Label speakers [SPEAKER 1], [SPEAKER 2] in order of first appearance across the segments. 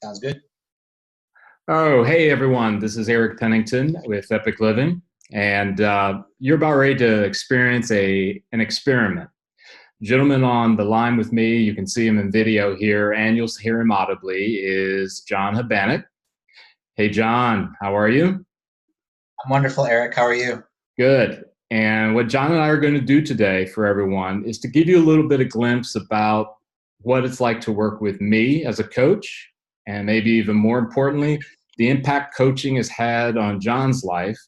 [SPEAKER 1] Sounds good.
[SPEAKER 2] Oh, hey everyone. This is Eric Pennington with Epic Living, and you're about ready to experience an experiment. Gentleman on the line with me, you can see him in video here, and you'll hear him audibly, is John Habanek. Hey, John, how are you?
[SPEAKER 1] I'm wonderful, Eric. How are you?
[SPEAKER 2] Good. And what John and I are going to do today for everyone is to give you a little bit of glimpse about what it's like to work with me as a coach, and maybe even more importantly, the impact coaching has had on John's life.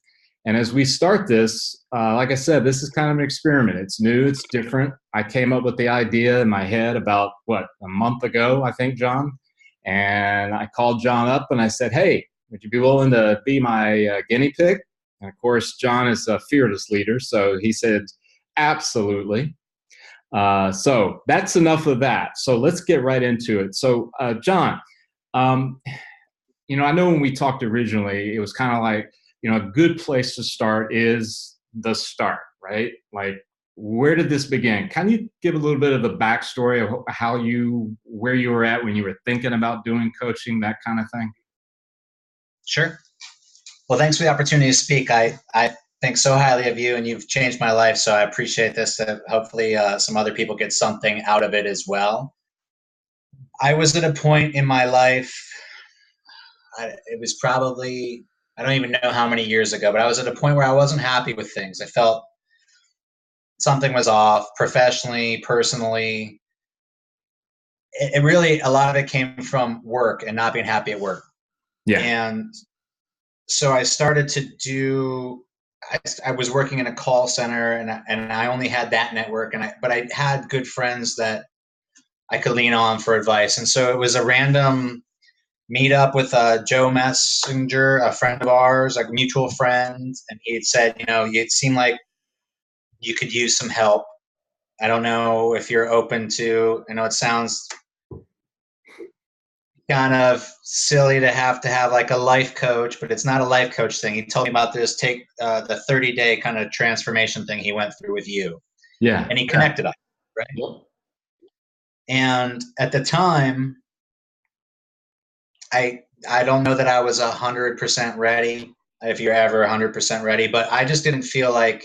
[SPEAKER 2] And as we start this, like I said, this is kind of an experiment. It's new, it's different. I came up with the idea in my head about, a month ago, I think, John. And I called John up and I said, hey, would you be willing to be my guinea pig? And of course, John is a fearless leader, so he said, absolutely. So that's enough of that. So let's get right into it. So, John, I know when we talked originally, it was kind of like, a good place to start is the start, right? Like, where did this begin? Can you give a little bit of the backstory of where you were at when you were thinking about doing coaching, that kind of thing?
[SPEAKER 1] Sure. Well, thanks for the opportunity to speak. I think so highly of you, and you've changed my life, so I appreciate this. Hopefully some other people get something out of it as well. I was at a point in my life, it was probably, I don't even know how many years ago, but I was at a point where I wasn't happy with things. I felt something was off professionally, personally. It really, a lot of it came from work and not being happy at work.
[SPEAKER 2] Yeah.
[SPEAKER 1] And so I started to do, I was working in a call center, and I only had that network, but I had good friends that I could lean on for advice. And so it was a random meet up with Joe Messenger, a friend of ours, a mutual friend, and he had said, it seemed like you could use some help. I don't know if you're open to, I know it sounds kind of silly to have like a life coach, but it's not a life coach thing. He told me about this, take the 30-day kind of transformation thing he went through with you.
[SPEAKER 2] Yeah.
[SPEAKER 1] And he connected us, right?
[SPEAKER 2] Yep.
[SPEAKER 1] And at the time, I don't know that I was 100% ready, if you're ever 100% ready, but I just didn't feel like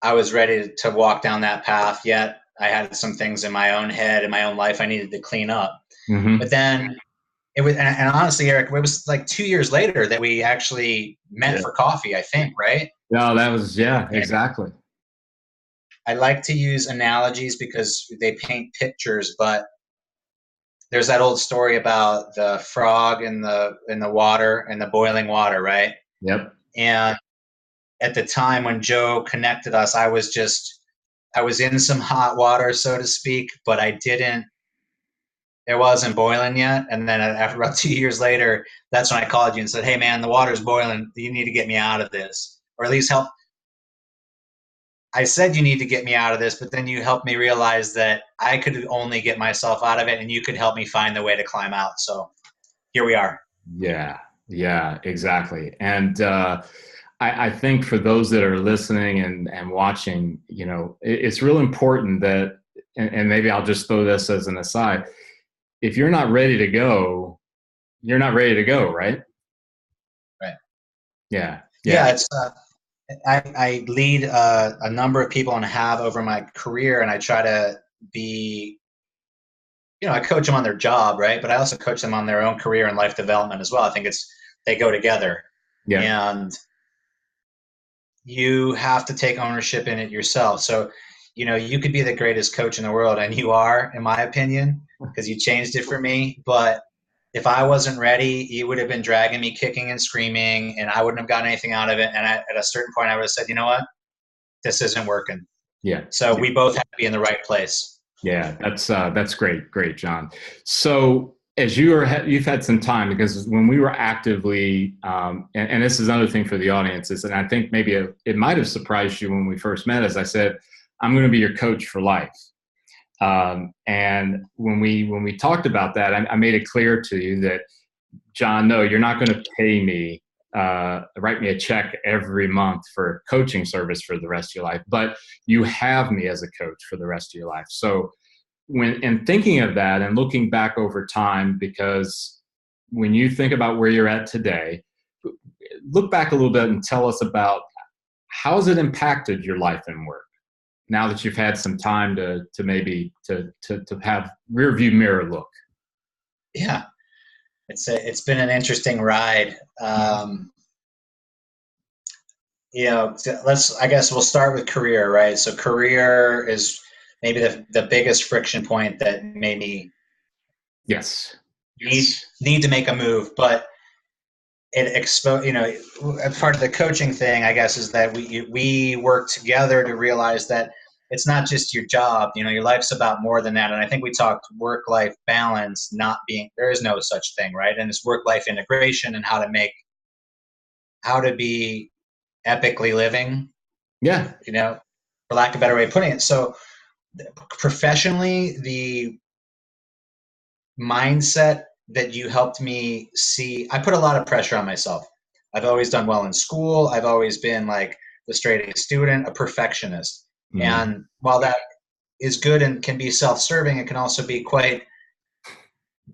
[SPEAKER 1] I was ready to walk down that path yet. I had some things in my own head, in my own life I needed to clean up.
[SPEAKER 2] Mm-hmm.
[SPEAKER 1] But then it was, and honestly, Eric, it was like 2 years later that we actually met for coffee, I think, right?
[SPEAKER 2] No, that was, exactly.
[SPEAKER 1] I like to use analogies because they paint pictures, but there's that old story about the frog in the water, in the boiling water, right?
[SPEAKER 2] Yep.
[SPEAKER 1] And at the time when Joe connected us, I was in some hot water, so to speak, but it wasn't boiling yet. And then after about 2 years later, that's when I called you and said, hey man, the water's boiling. You need to get me out of this, or at least help. I said you need to get me out of this, but then you helped me realize that I could only get myself out of it, and you could help me find the way to climb out. So here we are.
[SPEAKER 2] Yeah, exactly. And I think for those that are listening and watching, it's real important that, and maybe I'll just throw this as an aside, if you're not ready to go, you're not ready to go, right?
[SPEAKER 1] Right.
[SPEAKER 2] Yeah.
[SPEAKER 1] It's I lead a number of people and have over my career, and I try to be, I coach them on their job, right? But I also coach them on their own career and life development as well. I think they go together.
[SPEAKER 2] Yeah.
[SPEAKER 1] And you have to take ownership in it yourself. So, you could be the greatest coach in the world, and you are, in my opinion, because you changed it for me. But if I wasn't ready, you would have been dragging me kicking and screaming, and I wouldn't have gotten anything out of it. And at a certain point, I would have said, you know what? This isn't working.
[SPEAKER 2] Yeah.
[SPEAKER 1] So we both have to be in the right place.
[SPEAKER 2] Yeah, that's great, John. So as you've had some time, because when we were actively, and this is another thing for the audiences, and I think maybe it might have surprised you when we first met, as I said, I'm going to be your coach for life. And when we talked about that, I made it clear to you that, John, no, you're not going to pay me, write me a check every month for coaching service for the rest of your life, but you have me as a coach for the rest of your life. So when thinking of that and looking back over time, because when you think about where you're at today, look back a little bit and tell us about how has it impacted your life and work now that you've had some time to maybe to have rear view mirror look.
[SPEAKER 1] Yeah, it's been an interesting ride. I guess we'll start with career, right? So career is maybe the biggest friction point that made me need to make a move, but it exposed, part of the coaching thing, I guess, is that we work together to realize that it's not just your job, your life's about more than that. And I think we talked work-life balance there is no such thing, right? And it's work-life integration and how to be epically living.
[SPEAKER 2] Yeah.
[SPEAKER 1] For lack of a better way of putting it. So professionally, the mindset that you helped me see, I put a lot of pressure on myself. I've always done well in school. I've always been like the straight A student, a perfectionist. Mm-hmm. And while that is good and can be self-serving, it can also be quite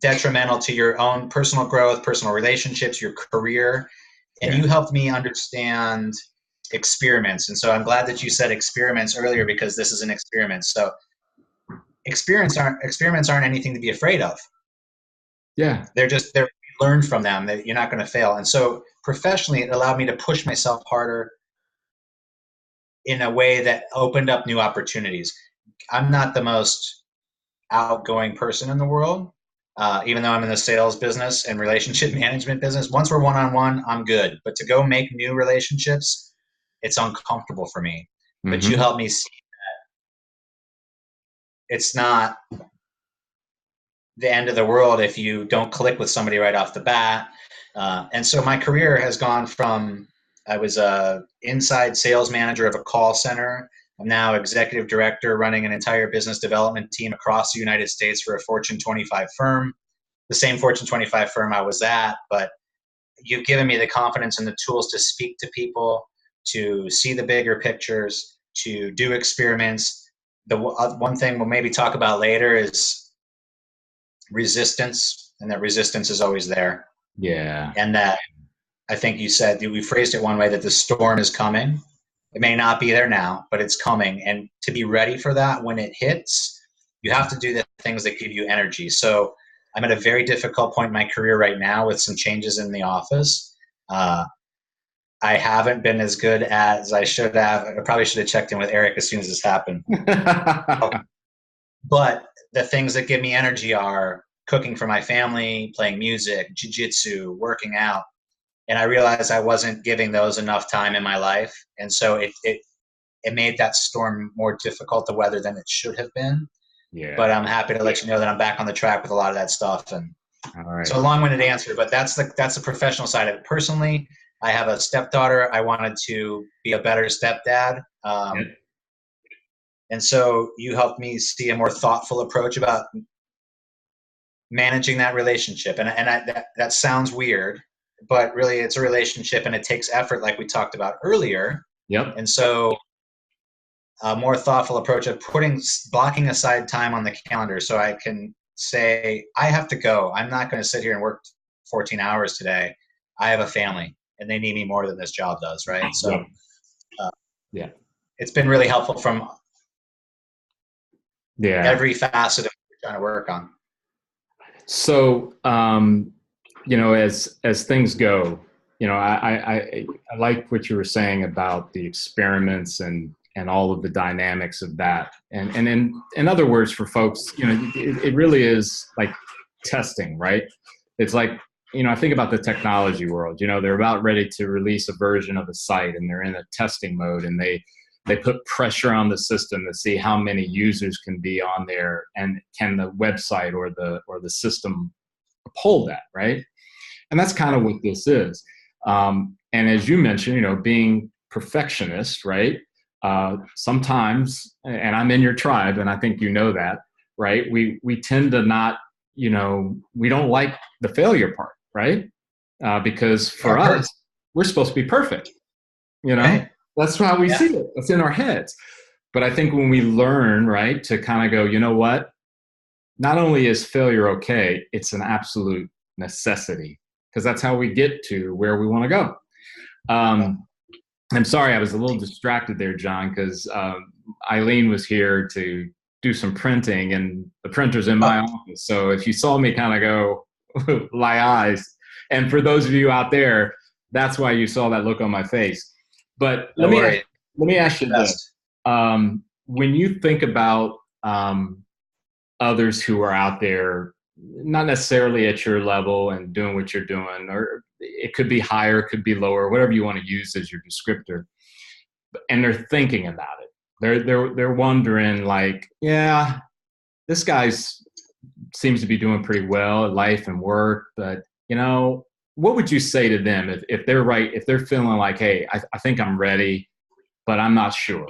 [SPEAKER 1] detrimental to your own personal growth, personal relationships, your career. And you helped me understand experiments. And so I'm glad that you said experiments earlier, because this is an experiment. So experiments aren't anything to be afraid of.
[SPEAKER 2] Yeah.
[SPEAKER 1] They're learn from them, that you're not going to fail. And so professionally, it allowed me to push myself harder in a way that opened up new opportunities. I'm not the most outgoing person in the world, even though I'm in the sales business and relationship management business. Once we're one-on-one, I'm good. But to go make new relationships, it's uncomfortable for me. Mm-hmm. But you helped me see that it's not the end of the world if you don't click with somebody right off the bat. And so my career has gone from, I was a inside sales manager of a call center. I'm now executive director running an entire business development team across the United States for a Fortune 25 firm, the same Fortune 25 firm I was at. But you've given me the confidence and the tools to speak to people, to see the bigger pictures, to do experiments. The one thing we'll maybe talk about later is resistance, and that resistance is always there.
[SPEAKER 2] Yeah.
[SPEAKER 1] And that, I think you said, we phrased it one way, that the storm is coming. It may not be there now, but it's coming. And to be ready for that when it hits, you have to do the things that give you energy. So I'm at a very difficult point in my career right now with some changes in the office. I haven't been as good as I should have. I probably should have checked in with Eric as soon as this happened. But the things that give me energy are cooking for my family, playing music, jujitsu, working out. And I realized I wasn't giving those enough time in my life. And so it made that storm more difficult to weather than it should have been.
[SPEAKER 2] Yeah.
[SPEAKER 1] But I'm happy to let you know that I'm back on the track with a lot of that stuff. And
[SPEAKER 2] all right.
[SPEAKER 1] So a long-winded answer, but that's the professional side of it. Personally, I have a stepdaughter. I wanted to be a better stepdad. And so you helped me see a more thoughtful approach about managing that relationship. And that sounds weird, but really it's a relationship and it takes effort, like we talked about earlier.
[SPEAKER 2] Yep.
[SPEAKER 1] And so a more thoughtful approach of blocking aside time on the calendar so I can say, I have to go. I'm not going to sit here and work 14 hours today. I have a family and they need me more than this job does. Right. So it's been really helpful from every facet of what we're trying to work on.
[SPEAKER 2] So, as things go, I like what you were saying about the experiments and all of the dynamics of that. And in other words, for folks, it really is like testing, right? It's like, I think about the technology world, they're about ready to release a version of a site and they're in a testing mode and they put pressure on the system to see how many users can be on there and can the website or the system uphold that, right? And that's kind of what this is. And as you mentioned, being perfectionist, right? Sometimes, and I'm in your tribe, and I think you know that, right? We tend to not, we don't like the failure part, right? Because for us, we're supposed to be perfect, Right. That's how we see it. It's in our heads. But I think when we learn, right, to kind of go, you know what, not only is failure okay, it's an absolute necessity, because that's how we get to where we want to go. I'm sorry, I was a little distracted there, John, because Eileen was here to do some printing, and the printer's in my office. So if you saw me kind of go lie eyes, and for those of you out there, that's why you saw that look on my face. But let me ask you this. When you think about others who are out there, not necessarily at your level and doing what you're doing, or it could be higher, it could be lower, whatever you want to use as your descriptor, and they're thinking about it. They're wondering, like, yeah, this guy's seems to be doing pretty well at life and work, but what would you say to them if they're right, if they're feeling like, hey, I think I'm ready, but I'm not sure?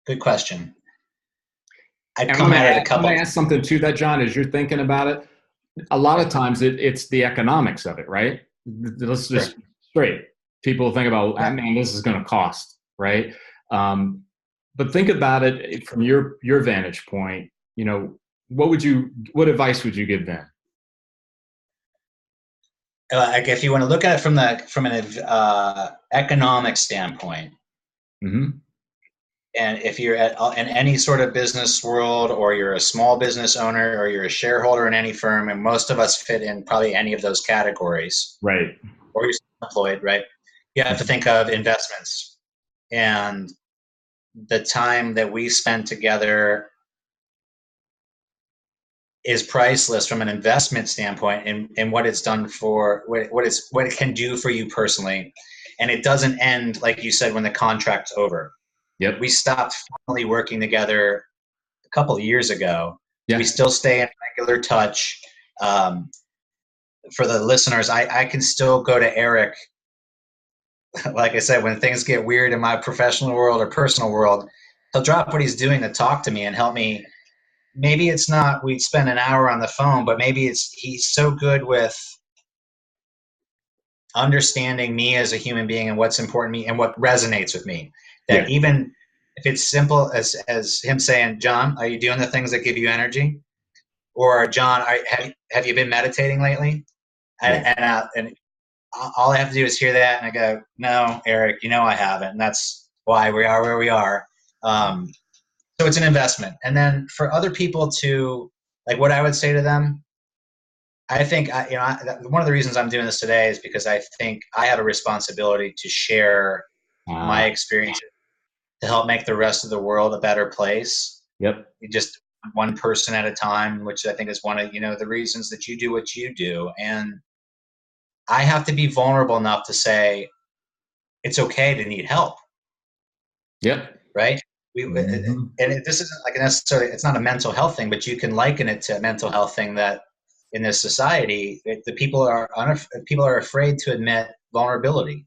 [SPEAKER 1] Good question. I'd come at it a couple.
[SPEAKER 2] Can I ask something to that, John, as you're thinking about it? A lot of times it's the economics of it, right? Let's just straight. People think about, man, this is going to cost, right? But think about it from your vantage point. What advice would you give them?
[SPEAKER 1] Like if you want to look at it from an economic standpoint,
[SPEAKER 2] mm-hmm.
[SPEAKER 1] And if you're in any sort of business world, or you're a small business owner, or you're a shareholder in any firm, and most of us fit in probably any of those categories,
[SPEAKER 2] right?
[SPEAKER 1] Or you're employed, right? You have to think of investments, and the time that we spend together is priceless from an investment standpoint, and what it's done for what it can do for you personally. And it doesn't end, like you said, when the contract's over.
[SPEAKER 2] Yep.
[SPEAKER 1] We stopped formally working together a couple of years ago.
[SPEAKER 2] Yeah.
[SPEAKER 1] We still stay in regular touch. For the listeners, I can still go to Eric. Like I said, when things get weird in my professional world or personal world, he'll drop what he's doing to talk to me and help me. Maybe it's not we'd spend an hour on the phone, but maybe he's so good with understanding me as a human being and what's important to me and what resonates with me, that even if it's simple as him saying, John, are you doing the things that give you energy? Or John, have you been meditating lately? And all I have to do is hear that, and I go, no, Eric, I haven't. And that's why we are where we are. So it's an investment. And then for other people to, like, what I would say to them, I think, one of the reasons I'm doing this today is because I think I have a responsibility to share my experiences to help make the rest of the world a better place.
[SPEAKER 2] Yep.
[SPEAKER 1] Just one person at a time, which I think is one of, the reasons that you do what you do. And I have to be vulnerable enough to say, it's okay to need help.
[SPEAKER 2] Yep.
[SPEAKER 1] Right. And this isn't like necessarily, it's not a mental health thing, but you can liken it to a mental health thing that in this society, people are afraid to admit vulnerability.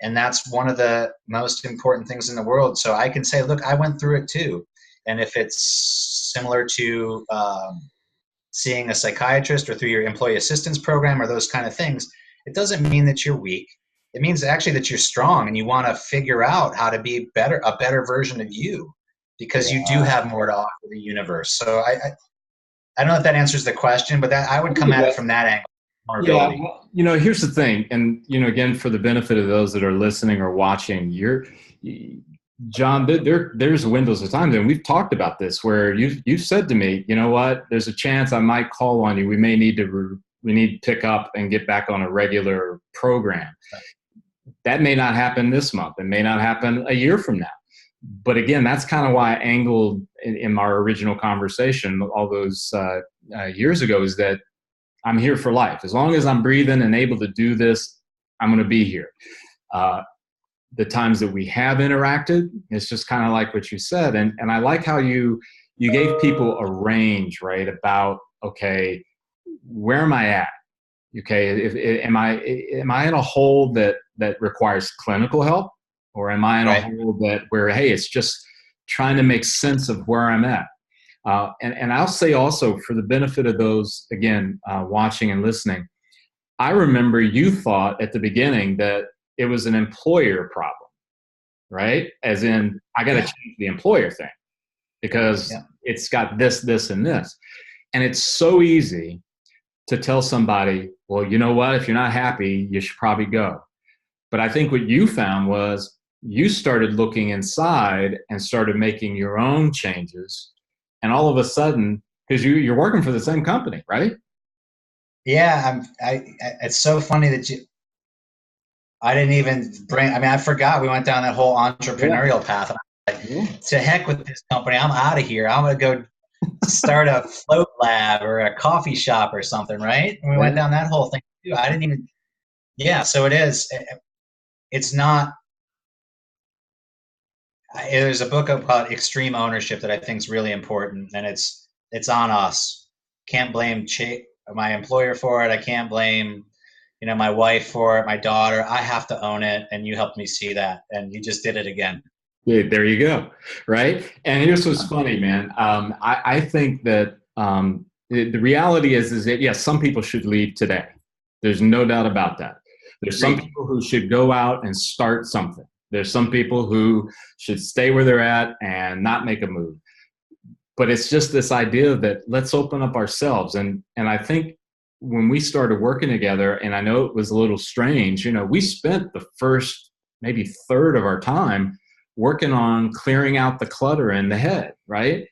[SPEAKER 1] And that's one of the most important things in the world. So I can say, look, I went through it too. And if it's similar to seeing a psychiatrist or through your employee assistance program or those kind of things, it doesn't mean that you're weak. It means actually that you're strong and you want to figure out how to be a better version of you, because you do have more to offer the universe. So I don't know if that answers the question, but I would come at it from that angle.
[SPEAKER 2] Yeah, well, here's the thing, and again, for the benefit of those that are listening or watching, John, there's windows of time, and we've talked about this where you've said to me, you know what, there's a chance I might call on you. We may need to pick up and get back on a regular program. That may not happen this month. It may not happen a year from now. But again, that's kind of why I angled in our original conversation all those years ago, is that I'm here for life. As long as I'm breathing and able to do this, I'm going to be here. The times that we have interacted, it's just kind of like what you said. And I like how you gave people a range, right? About, okay, where am I at? Okay, am I in a hole that requires clinical help? Or am I in a hole where, hey, it's just trying to make sense of where I'm at? And I'll say also, for the benefit of those, again, watching and listening, I remember you thought at the beginning that it was an employer problem, right? As in, I got to change the employer thing. because it's got this, this, and this. And it's so easy to tell somebody, well, you know what, if you're not happy, you should probably go. But I think what you found was you started looking inside and started making your own changes. And all of a sudden, because you're working for the same company, right?
[SPEAKER 1] Yeah, it's so funny that I didn't even I forgot we went down that whole entrepreneurial path. And I'm like, to heck with this company, I'm out of here. I'm going to go start a float lab or a coffee shop or something, right? And we went down that whole thing too. I didn't even, so it is. It's not, there's a book about extreme ownership that I think is really important, and it's on us. Can't blame my employer for it. I can't blame, my wife for it, my daughter. I have to own it, and you helped me see that, and you just did it again.
[SPEAKER 2] Yeah, there you go, right? And here's what's funny, man. I think that the reality is that, yes, some people should leave today. There's no doubt about that. There's some people who should go out and start something. There's some people who should stay where they're at and not make a move. But it's just this idea that let's open up ourselves. And I think when we started working together, and I know it was a little strange, we spent the first maybe third of our time working on clearing out the clutter in the head, right?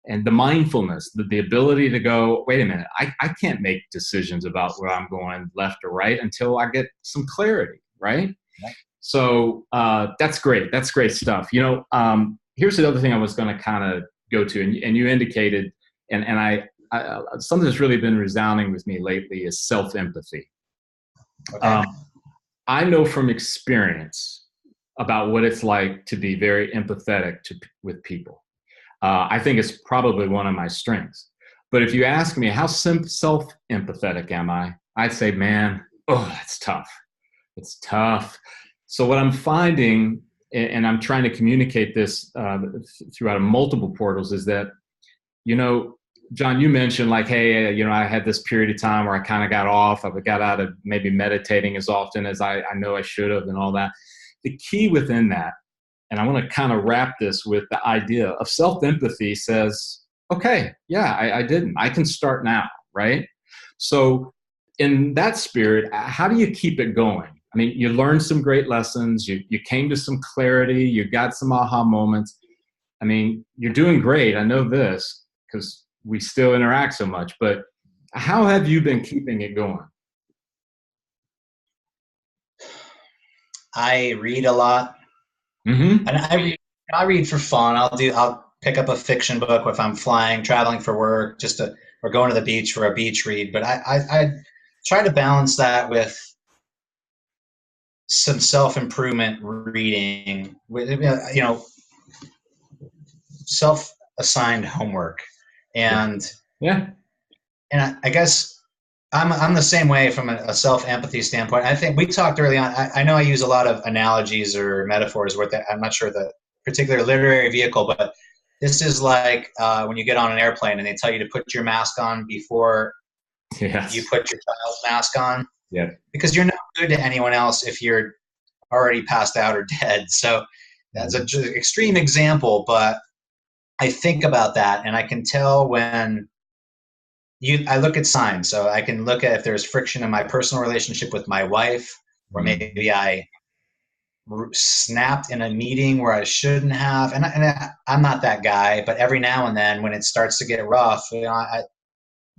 [SPEAKER 2] And the mindfulness, the ability to go, wait a minute, I can't make decisions about where I'm going left or right until I get some clarity, right? Yeah. So that's great. That's great stuff. Here's the other thing I was going to kind of go to, and you indicated, and I something that's really been resounding with me lately is self-empathy. Okay. I know from experience about what it's like to be very empathetic with people. I think it's probably one of my strengths. But if you ask me how self-empathetic am I, I'd say, man, that's tough. It's tough. So what I'm finding, and I'm trying to communicate this throughout multiple portals, is that, John, you mentioned like, hey, I had this period of time where I kind of got off. I got out of maybe meditating as often as I know I should have and all that. The key within that, and I want to kind of wrap this with the idea of self-empathy says, okay, yeah, I didn't. I can start now, right? So in that spirit, how do you keep it going? I mean, you learned some great lessons. You came to some clarity. You got some aha moments. I mean, you're doing great. I know this because we still interact so much. But how have you been keeping it going?
[SPEAKER 1] I read a lot. Mm-hmm. And I read for fun. I'll pick up a fiction book if I'm flying, traveling for work, or going to the beach for a beach read. But I try to balance that with some self-improvement reading, with self-assigned homework, and and I guess I'm the same way from a self-empathy standpoint. I think we talked early on. I know I use a lot of analogies or metaphors with it. I'm not sure the particular literary vehicle, but this is like when you get on an airplane and they tell you to put your mask on before you put your child's mask on. Yeah. Because you're not good to anyone else if you're already passed out or dead. So that's an extreme example, but I think about that and I can tell when I look at signs. So I can look at if there's friction in my personal relationship with my wife, or maybe I snapped in a meeting where I shouldn't have. And I'm not that guy, but every now and then when it starts to get rough, the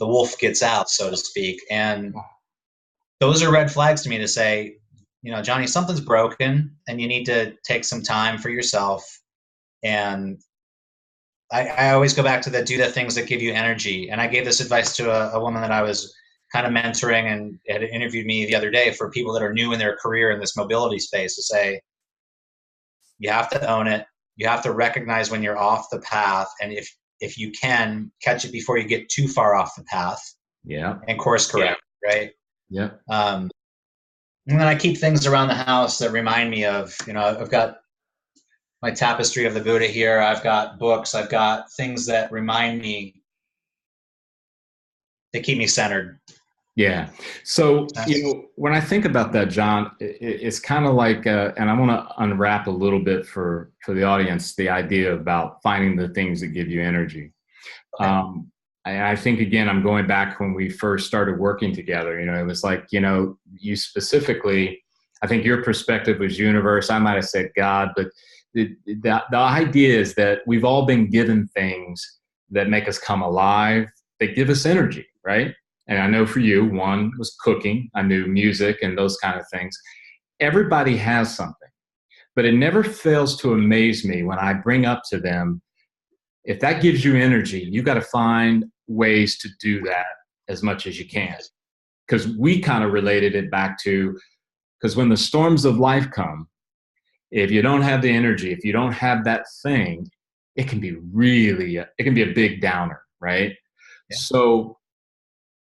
[SPEAKER 1] wolf gets out, so to speak. And those are red flags to me to say, Johnny, something's broken and you need to take some time for yourself. And I always go back to do the things that give you energy. And I gave this advice to a woman that I was kind of mentoring and had interviewed me the other day for people that are new in their career in this mobility space, to say, you have to own it. You have to recognize when you're off the path. And if you can, catch it before you get too far off the path. Yeah. And course correct, right? Yeah. And then I keep things around the house that remind me of, I've got my tapestry of the Buddha here. I've got books. I've got things that remind me, that keep me centered.
[SPEAKER 2] Yeah. So,
[SPEAKER 1] That's,
[SPEAKER 2] when I think about that, John, it's kind of like, and I want to unwrap a little bit for the audience, the idea about finding the things that give you energy.
[SPEAKER 1] okay.
[SPEAKER 2] I think, again, I'm going back when we first started working together. It was like, you specifically, I think your perspective was universe. I might have said God, but the idea is that we've all been given things that make us come alive, that give us energy, right? And I know for you, one was cooking. I knew music and those kind of things. Everybody has something, but it never fails to amaze me when I bring up to them, if that gives you energy, you got to find ways to do that as much as you can. Because we kind of related it back to, because when the storms of life come, if you don't have the energy, if you don't have that thing, it can be it can be a big downer, right?
[SPEAKER 1] Yeah.
[SPEAKER 2] So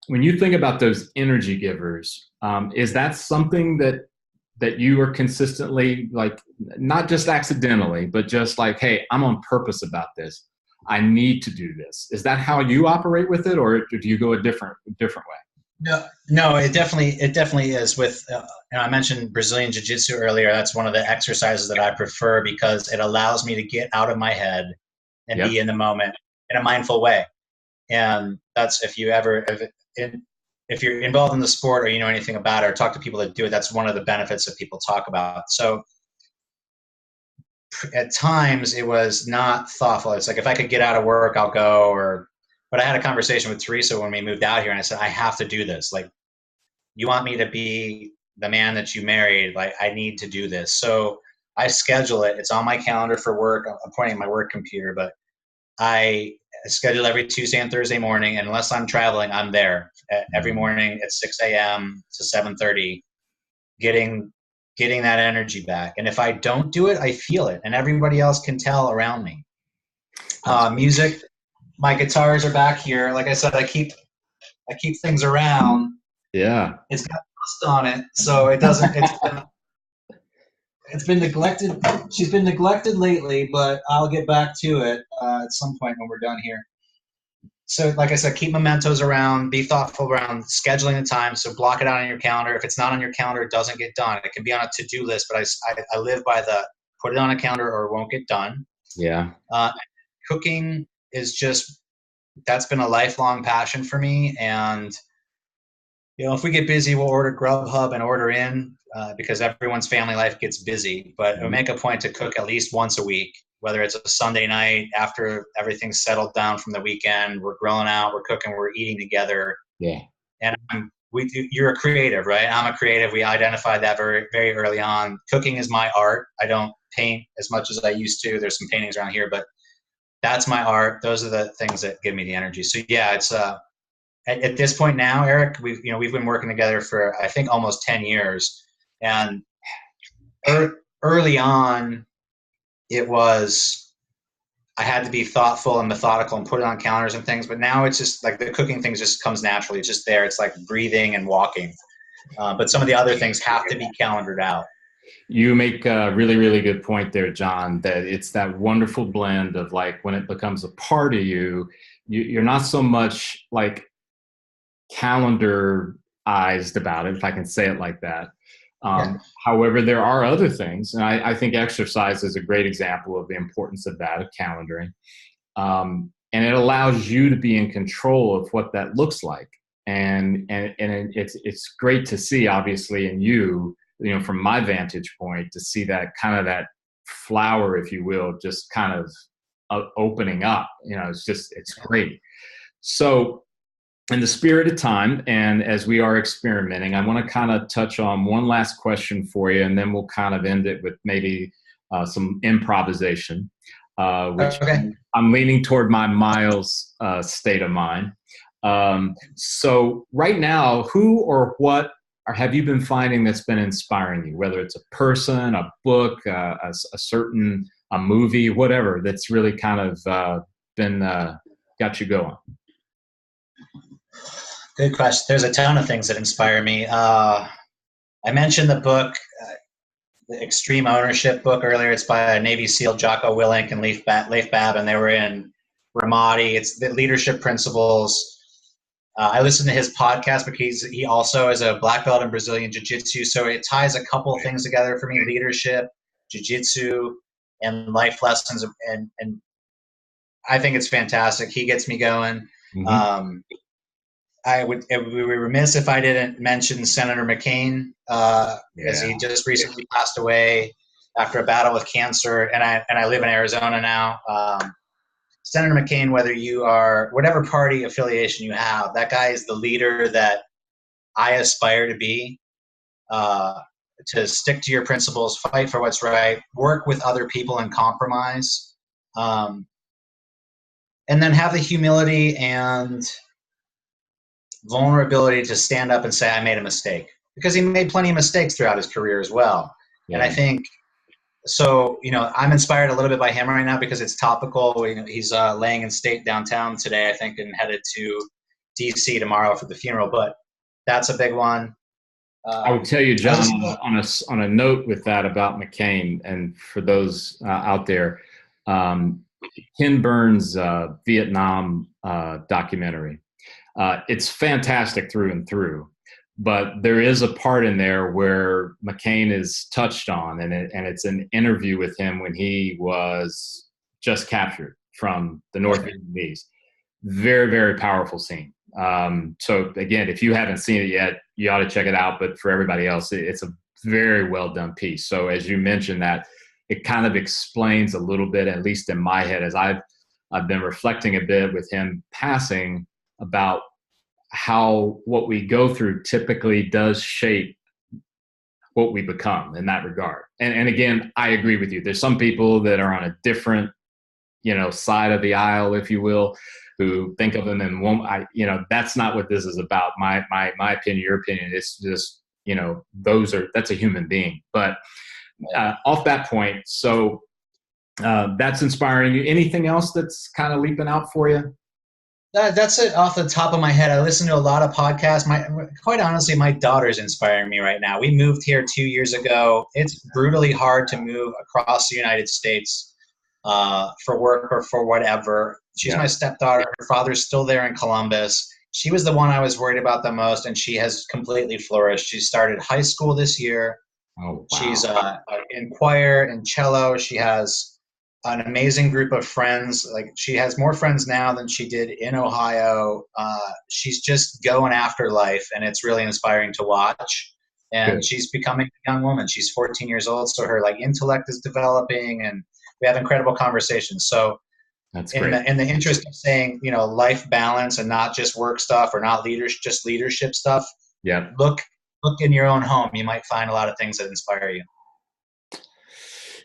[SPEAKER 2] when you think about those energy givers, is that something that you are consistently, like, not just accidentally, but just like, hey, I'm on purpose about this. I need to do this. Is that how you operate with it, or do you go a different way?
[SPEAKER 1] No, no, it definitely is. I mentioned Brazilian Jiu-Jitsu earlier. That's one of the exercises that I prefer because it allows me to get out of my head and
[SPEAKER 2] Yep.
[SPEAKER 1] be in the moment in a mindful way. And that's if you're involved in the sport or you know anything about it or talk to people that do it, that's one of the benefits that people talk about. So at times it was not thoughtful. It's like if I could get out of work, I'll go. But I had a conversation with Teresa when we moved out here, and I said I have to do this. Like, you want me to be the man that you married? Like, I need to do this. So I schedule it. It's on my calendar for work. I'm pointing at my work computer, but I schedule every Tuesday and Thursday morning, and unless I'm traveling, I'm there every morning at 6 a.m. to 7:30, getting that energy back. And if I don't do it, I feel it, and everybody else can tell around me. Music, my guitars are back here. Like I said, I keep things around.
[SPEAKER 2] Yeah.
[SPEAKER 1] It's got rust on it, so it doesn't. It's been neglected. She's been neglected lately, but I'll get back to it at some point when we're done here. So, like I said, keep mementos around. Be thoughtful around scheduling the time. So, block it out on your calendar. If it's not on your calendar, it doesn't get done. It can be on a to-do list, but I live by the put it on a calendar or it won't get done.
[SPEAKER 2] Yeah.
[SPEAKER 1] Cooking is just that's been a lifelong passion for me, and if we get busy, we'll order Grubhub and order in because everyone's family life gets busy. But we'll make a point to cook at least once a week, whether it's a Sunday night after everything's settled down from the weekend. We're grilling out, we're cooking, we're eating together.
[SPEAKER 2] Yeah.
[SPEAKER 1] And you're a creative, right? I'm a creative. We identified that very, very early on. Cooking is my art. I don't paint as much as I used to. There's some paintings around here, but that's my art. Those are the things that give me the energy. So yeah, it's at this point now, Eric, we've been working together for I think almost 10 years, and early on, it was I had to be thoughtful and methodical and put it on calendars and things. But now it's just like the cooking thing just comes naturally. It's just there. It's like breathing and walking. But some of the other things have to be calendared out.
[SPEAKER 2] You make a really, really good point there, John, that it's that wonderful blend of, like, when it becomes a part of you, you're not so much like calendarized about it, if I can say it like that.
[SPEAKER 1] Yeah.
[SPEAKER 2] However, there are other things, and I think exercise is a great example of the importance of that, of calendaring. And it allows you to be in control of what that looks like. And it's great to see, obviously, in you, from my vantage point, to see that kind of that flower, if you will, just kind of opening up. It's great. So, in the spirit of time, and as we are experimenting, I want to kind of touch on one last question for you, and then we'll kind of end it with maybe some improvisation, which
[SPEAKER 1] Okay.
[SPEAKER 2] I'm leaning toward my Miles state of mind. So right now, who or what have you been finding that's been inspiring you, whether it's a person, a book, a certain movie, whatever, that's really kind of been got you going?
[SPEAKER 1] Good question. There's a ton of things that inspire me. I mentioned the book, the Extreme Ownership book earlier. It's by a Navy SEAL, Jocko Willink and Leif Babin. They were in Ramadi. It's the leadership principles. I listen to his podcast because he also is a black belt in Brazilian Jiu-Jitsu. So it ties a couple things together for me: leadership, Jiu-Jitsu, and life lessons. And I think it's fantastic. He gets me going.
[SPEAKER 2] Mm-hmm.
[SPEAKER 1] It would be remiss if I didn't mention Senator McCain, as he just recently passed away after a battle with cancer. And I live in Arizona now. Senator McCain, whether you are whatever party affiliation you have, that guy is the leader that I aspire to be. To stick to your principles, fight for what's right, work with other people and compromise, and then have the humility and vulnerability to stand up and say, I made a mistake. Because he made plenty of mistakes throughout his career as well. Yeah. And I think, so, I'm inspired a little bit by him right now because it's topical. He's laying in state downtown today, I think, and headed to DC tomorrow for the funeral. But that's a big one.
[SPEAKER 2] I would tell you, John, on a note with that about McCain, and for those out there, Ken Burns' Vietnam documentary. It's fantastic through and through, but there is a part in there where McCain is touched on, and it's an interview with him when he was just captured from the North Vietnamese. Very, very powerful scene. So again, if you haven't seen it yet, you ought to check it out. But for everybody else, it's a very well done piece. So as you mentioned that, it kind of explains a little bit, at least in my head, as I've been reflecting a bit with him passing, about how what we go through typically does shape what we become in that regard. And again, I agree with you. There's some people that are on a different, side of the aisle, if you will, who think of them and won't, that's not what this is about. My opinion, your opinion, it's just, that's a human being. But off that point, so that's inspiring you. Anything else that's kind of leaping out for you?
[SPEAKER 1] That's it off the top of my head. I listen to a lot of podcasts. Quite honestly, my daughter's inspiring me right now. We moved here 2 years ago. It's brutally hard to move across the United States for work or for whatever. She's my stepdaughter. Her father's still there in Columbus. She was the one I was worried about the most, and she has completely flourished. She started high school this year.
[SPEAKER 2] Oh, wow.
[SPEAKER 1] She's in choir and cello. She has an amazing group of friends. Like, she has more friends now than she did in Ohio. She's just going after life, and it's really inspiring to watch. And she's becoming a young woman. She's 14 years old, so her intellect is developing, and we have incredible conversations. So
[SPEAKER 2] that's great.
[SPEAKER 1] In the interest of saying, life balance and not just work stuff or not just leadership stuff.
[SPEAKER 2] Yeah.
[SPEAKER 1] Look in your own home. You might find a lot of things that inspire you.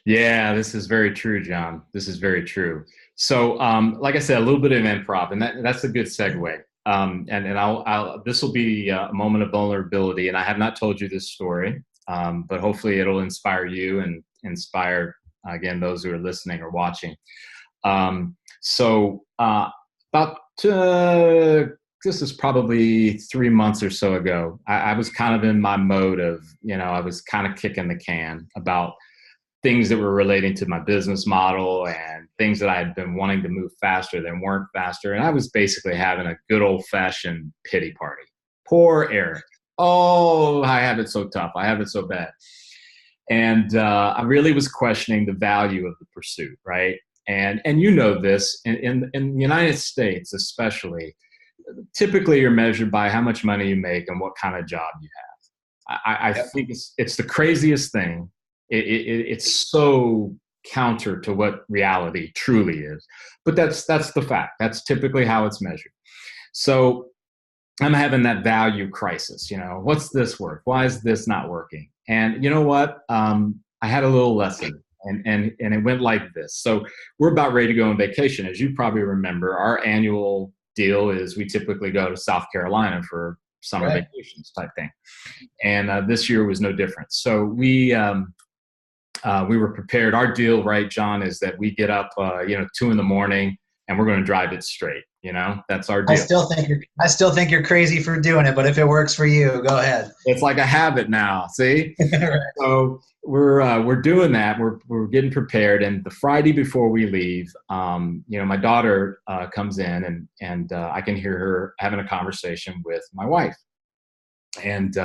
[SPEAKER 2] Yeah, this is very true, John. This is very true. So, like I said, a little bit of improv, and that's a good segue. And this will be a moment of vulnerability. And I have not told you this story, but hopefully it'll inspire you and inspire, again, those who are listening or watching. This is probably 3 months or so ago. I was kind of in my mode of, I was kind of kicking the can about things that were relating to my business model and things that I had been wanting to move faster than weren't faster. And I was basically having a good old fashioned pity party. Poor Eric. Oh, I have it so tough. I have it so bad. And I really was questioning the value of the pursuit, right? And this, in the United States especially, typically you're measured by how much money you make and what kind of job you have. I think it's the craziest thing. It's so counter to what reality truly is. But that's the fact. That's typically how it's measured. So I'm having that value crisis. What's this worth? Why is this not working? And you know what? I had a little lesson, and it went like this. So we're about ready to go on vacation. As you probably remember, our annual deal is we typically go to South Carolina for summer vacations type thing. And this year was no different. So we were prepared. Our deal, right, John, is that we get up, 2 a.m, and we're going to drive it straight. You know, that's our
[SPEAKER 1] I
[SPEAKER 2] deal.
[SPEAKER 1] I still think you're crazy for doing it, but if it works for you, go ahead.
[SPEAKER 2] It's like a habit now. See?
[SPEAKER 1] Right.
[SPEAKER 2] So we're doing that. We're getting prepared, and the Friday before we leave, my daughter comes in, and I can hear her having a conversation with my wife, and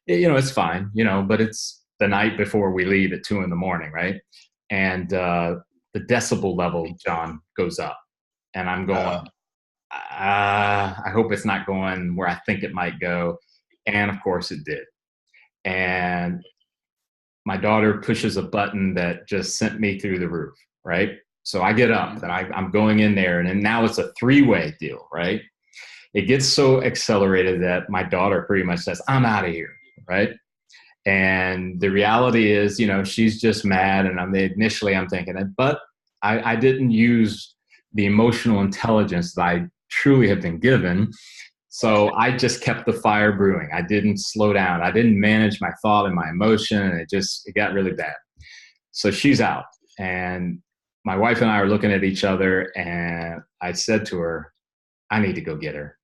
[SPEAKER 2] it's fine, but it's the night before we leave at 2 a.m, right? And the decibel level, John, goes up, and I'm going, I hope it's not going where I think it might go, and of course it did, and my daughter pushes a button that just sent me through the roof, right? So I get up and I'm going in there, and then now it's a three-way deal, right? It gets so accelerated that my daughter pretty much says, I'm out of here, right? And the reality is, she's just mad, and initially I'm thinking it, but I didn't use the emotional intelligence that I truly have been given. So I just kept the fire brewing. I didn't slow down. I didn't manage my thought and my emotion, and it got really bad. So she's out, and my wife and I are looking at each other, and I said to her, I need to go get her.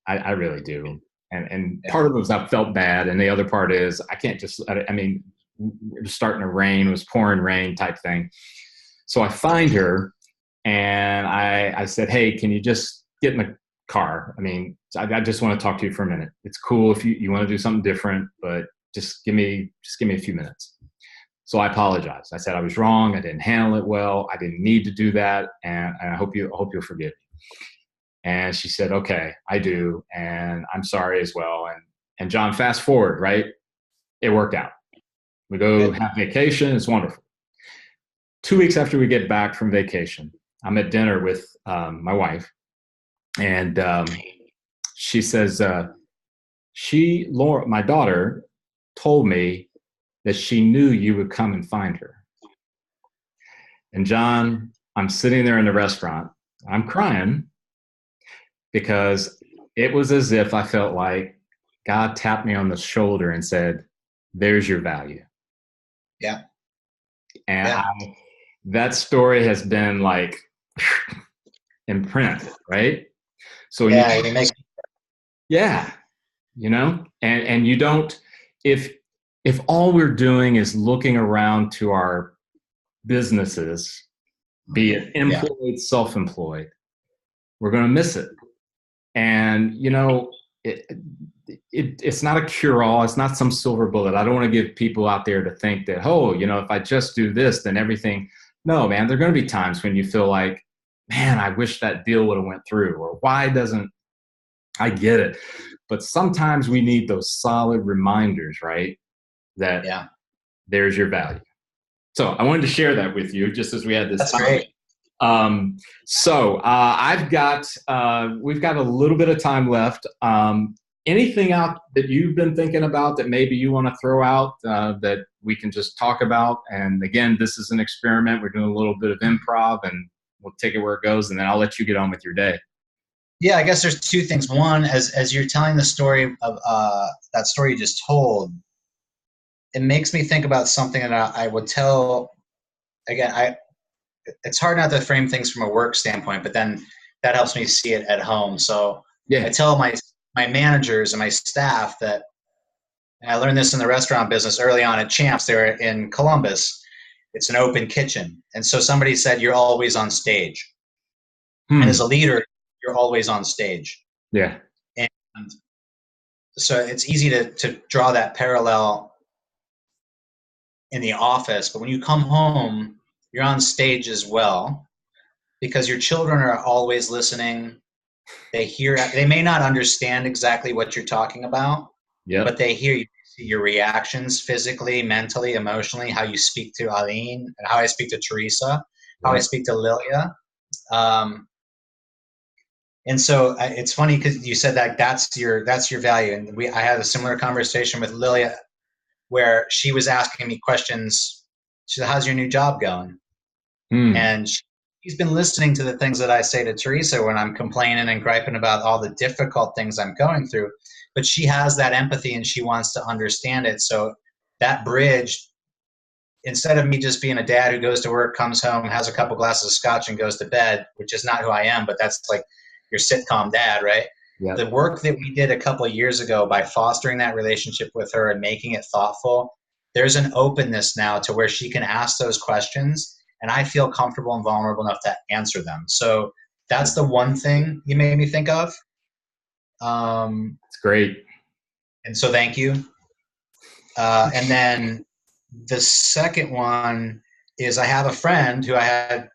[SPEAKER 2] I really do. And part of it was I felt bad, and the other part is I can't just let it. I mean, it was starting to rain, it was pouring rain type thing. So I find her, and I said, hey, can you just get in the car? I mean, I just want to talk to you for a minute. It's cool if you want to do something different, but just give me a few minutes. So I apologized. I said I was wrong. I didn't handle it well. I didn't need to do that, and I hope you'll forgive me. And she said, okay, I do. And I'm sorry as well. And John, fast forward, right? It worked out. We go have vacation. It's wonderful. 2 weeks after we get back from vacation, I'm at dinner with my wife. And she says, Laura, my daughter, told me that she knew you would come and find her. And John, I'm sitting there in the restaurant. I'm crying, because it was as if I felt like God tapped me on the shoulder and said, there's your value.
[SPEAKER 1] Yeah.
[SPEAKER 2] And that story has been like imprinted, right? So and you don't, if all we're doing is looking around to our businesses, be it employed, self-employed, we're going to miss it. And, it's not a cure-all. It's not some silver bullet. I don't want to give people out there to think that, if I just do this, then everything. No, man, there are going to be times when you feel like, man, I wish that deal would have went through, or why doesn't, I get it. But sometimes we need those solid reminders, right? That there's your value. So I wanted to share that with you just as we had this.
[SPEAKER 1] That's great.
[SPEAKER 2] We've got a little bit of time left. Anything out that you've been thinking about that maybe you want to throw out that we can just talk about? And again, this is an experiment. We're doing a little bit of improv, and we'll take it where it goes, and then I'll let you get on with your day.
[SPEAKER 1] Yeah, I guess there's two things. One, as you're telling the story of that story you just told, it makes me think about something that I would tell. Again, it's hard not to frame things from a work standpoint, but then that helps me see it at home. So I tell my managers and my staff that, and I learned this in the restaurant business early on at Champs. They were in Columbus. It's an open kitchen. And so somebody said, you're always on stage. And as a leader, you're always on stage.
[SPEAKER 2] Yeah.
[SPEAKER 1] And so it's easy to draw that parallel in the office, but when you come home, you're on stage as well, because your children are always listening. They may not understand exactly what you're talking about, but they hear your reactions physically, mentally, emotionally, how you speak to Aline, and how I speak to Teresa, how I speak to Lilia. And so it's funny because you said that that's your value. And I had a similar conversation with Lilia where she was asking me questions. She said, how's your new job going? And she's been listening to the things that I say to Teresa when I'm complaining and griping about all the difficult things I'm going through. But she has that empathy and she wants to understand it. So that bridge, instead of me just being a dad who goes to work, comes home, has a couple glasses of scotch and goes to bed, which is not who I am, but that's like your sitcom dad, right?
[SPEAKER 2] Yeah.
[SPEAKER 1] The work that we did a couple of years ago by fostering that relationship with her and making it thoughtful, there's an openness now to where she can ask those questions, and I feel comfortable and vulnerable enough to answer them. So that's the one thing you made me think of.
[SPEAKER 2] It's great.
[SPEAKER 1] And so thank you. And then the second one is, I have a friend who I had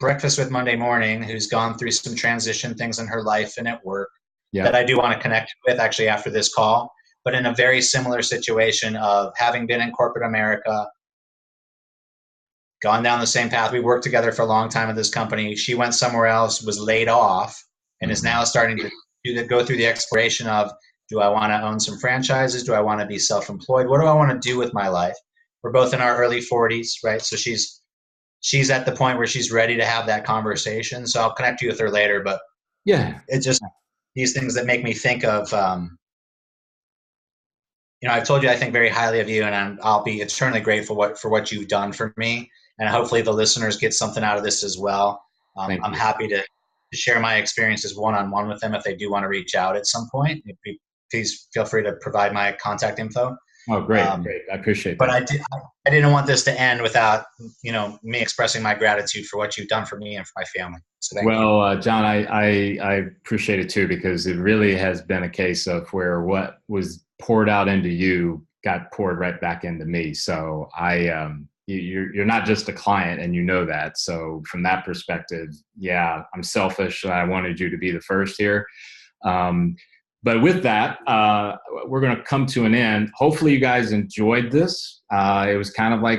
[SPEAKER 1] breakfast with Monday morning who's gone through some transition things in her life and at work that I do want to connect with actually after this call, but in a very similar situation of having been in corporate America, gone down the same path. We worked together for a long time at this company. She went somewhere else, was laid off, and is now starting to go through the exploration of, do I want to own some franchises? Do I want to be self-employed? What do I want to do with my life? We're both in our early 40s, right? So she's at the point where she's ready to have that conversation. So I'll connect you with her later, but
[SPEAKER 2] Yeah,
[SPEAKER 1] it's just these things that make me think of, I've told you I think very highly of you, and I'll be eternally grateful for what you've done for me. And hopefully the listeners get something out of this as well. I'm happy to share my experiences one-on-one with them if they do want to reach out at some point. Please feel free to provide my contact info.
[SPEAKER 2] Oh, great. I appreciate that.
[SPEAKER 1] But I didn't want this to end without, me expressing my gratitude for what you've done for me and for my family. So thank you.
[SPEAKER 2] John, I appreciate it too, because it really has been a case of where what was poured out into you got poured right back into me. So you're not just a client, and you know that. So from that perspective, yeah, I'm selfish. I wanted you to be the first here. But with that, we're going to come to an end. Hopefully you guys enjoyed this. It was kind of like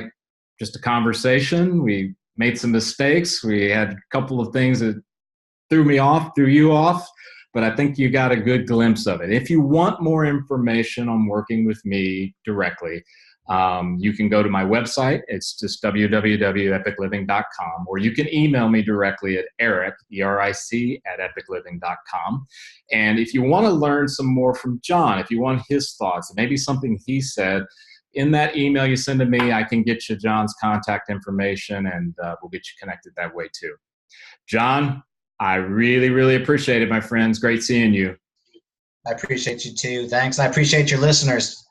[SPEAKER 2] just a conversation. We made some mistakes. We had a couple of things that threw you off, but I think you got a good glimpse of it. If you want more information on working with me directly, you can go to my website. It's just www.epicliving.com, or you can email me directly at Eric, ERIC, @epicliving.com. And if you want to learn some more from John, if you want his thoughts, maybe something he said, in that email you send to me, I can get you John's contact information, and we'll get you connected that way too. John, I really, really appreciate it, my friends. Great seeing you.
[SPEAKER 1] I appreciate you too. Thanks. I appreciate your listeners.